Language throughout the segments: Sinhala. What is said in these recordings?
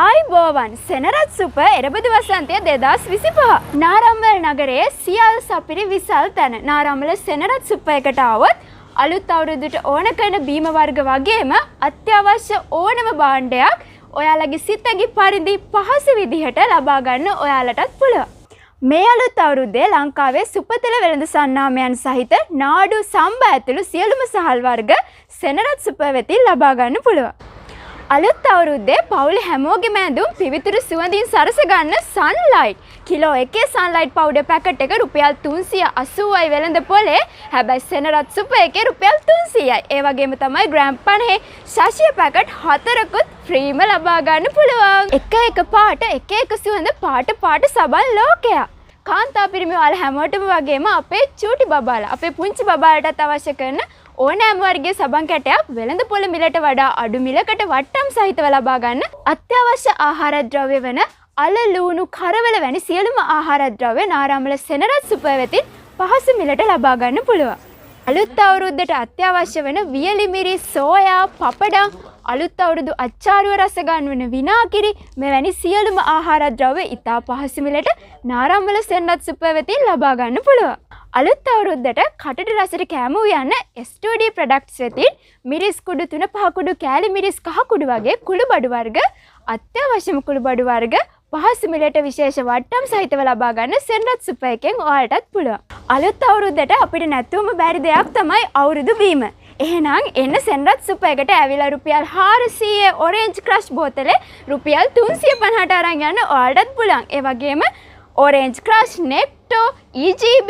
ආයිබෝවන් සෙනරත් සුප එරබදු වසන්තය 2025 නාරම්මල් නගරයේ සියල් සපිරි විසල් තැන නාරම්මල සෙනරත් සුප එකට આવොත් අලුත් අවුරුද්දට ඕන කරන බීම වර්ග වගේම අත්‍යවශ්‍ය ඕනම භාණ්ඩයක් ඔයාලගේ සිතගේ පරිදි පහසු විදිහට ලබා ගන්න ඔයාලටත් පුළුවන්. මේ අලුත් අවුරුද්දේ ලංකාවේ සුපතල වෙළඳ සන්නාමයන් සහිත නාඩු සම්බ ඇතුළු සියලුම සහල් වර්ග සෙනරත් සුප වෙතින් ලබා ගන්න පුළුවන්. අලුත් අවුරුද්දේ පවුල හැමෝගෙම ඇඳුම් පිවිතුරු සුවඳින් සරස ගන්න Sunlight kilo 1 Sunlight powder packet එක රුපියල් 380යි වෙළඳ පොලේ. හැබැයි සෙනරත් සුප එකේ රුපියල් 300යි. ඒ වගේම තමයි ග්‍රෑම් 50 ශාෂිය පැකට් 4කුත් ෆ්‍රීම ලබා ගන්න පුළුවන්. එක පාට එක සුවඳ පාට සබන් ලෝකයක්. කාන්තා පිරිමි වල හැමෝටම වගේම අපේ චූටි බබාලා අපේ පුංචි බබාලටත් අවශ්‍ය කරන ඕනෑම වර්ගයේ සබන් කැටයක් වෙළඳ පොළ මිලට වඩා අඩු මිලකට වට්ටම් සහිතව ලබා ගන්න අත්‍යවශ්‍ය ආහාර ද්‍රව්‍ය වන අල ලූණු කරවල වැනි සියලුම ආහාර ද්‍රව්‍ය නාරම්මල සෙනරත් සුප වෙතින් පහසු මිලට ලබා ගන්න පුළුවන්. අලුත් අවුරුද්දට අත්‍යවශ්‍ය වන වියලි මිරිස්, සෝයා, පපඩම්, අලුත් අවුරුදු අච්චාරුව රස ගන්වන විනාගිරි මෙවැනි සියලුම ආහාර ද්‍රව්‍ය ඉතා පහසු මිලට නාරම්මල සෙනරත් සුප වෙතින් ලබා ගන්න පුළුවන්. අලුත් අවුරුද්දට කටට රසට කෑම උයන්න STD ප්‍රොඩක්ට්ස් වෙතින් මිරිස් කුඩු 3-5 කුඩු කෑලි මිරිස් කහ කුඩු වගේ කුළු බඩු වර්ග අත්‍යවශ්‍යම කුළු බඩු වර්ග පහසු මිලට විශේෂ වට්ටම් සහිතව ලබා ගන්න සෙනරත් සුප එකෙන් ඔයාලටත් පුළුවන්. අලුත් අවුරුද්දට අපිට නැතුවම බැරි දෙයක් තමයි අවුරුදු බීම. එහෙනම් එන්න සෙනරත් සුප එකට ඇවිල්ලා රුපියල් 400 ඔරෙන්ජ් ක්‍රෂ් බෝතලේ රුපියල් 350ට අරන් යන්න ඔයාලටත් පුළුවන්. ඒ වගේම orange crush, Necto, EGB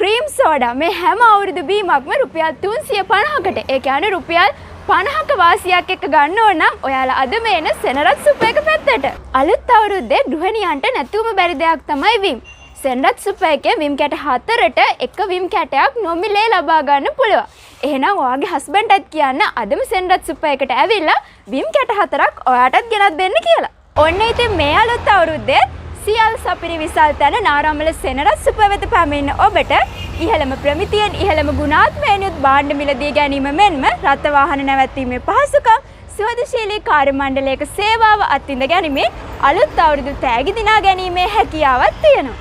cream soda මේ හැම අවුරුදු බීමක්ම රුපියල් 350කට. ඒ කියන්නේ රුපියල් 50ක වාසියක් එක්ක ගන්න ඕන නම් ඔයාලා අද මේන සෙනරත් සුප එක පැත්තට. අලුත් අවුරුද්දේ ගෘහණියන්ට නැතුවම බැරි දෙයක් තමයි විම්. සෙනරත් සුප එකේ විම් කැට 4ට එක විම් කැටයක් නොමිලේ ලබා ගන්න පුළුවන්. එහෙනම් ඔයාගේ හස්බන්ඩ්ටත් කියන්න අදම සෙනරත් සුප එකට ඇවිල්ලා විම් කැට 4ක් ඔයාටත් ගෙනත් දෙන්න කියලා. ඔන්න ඉතින් මේ අලුත් අවුරුද්දේ සියල් සපිරි විසල් තැන නාරම්මල සෙනරත් සුප වෙත පැමිණෙන ඔබට ඉහළම ප්‍රමිතියෙන් ඉහළම ගුණාත්මයෙන් යුත් භාණ්ඩ මිලදී ගැනීම මෙන්ම රථ වාහන නැවැත්වීමේ පහසුකම් සුවදශීලී කාර්ය මණ්ඩලයක සේවාව අත්විඳ ගැනීමෙන් අලුත් අවුරුදු තෑගි දිනා ගැනීමේ හැකියාවක් තියෙනවා.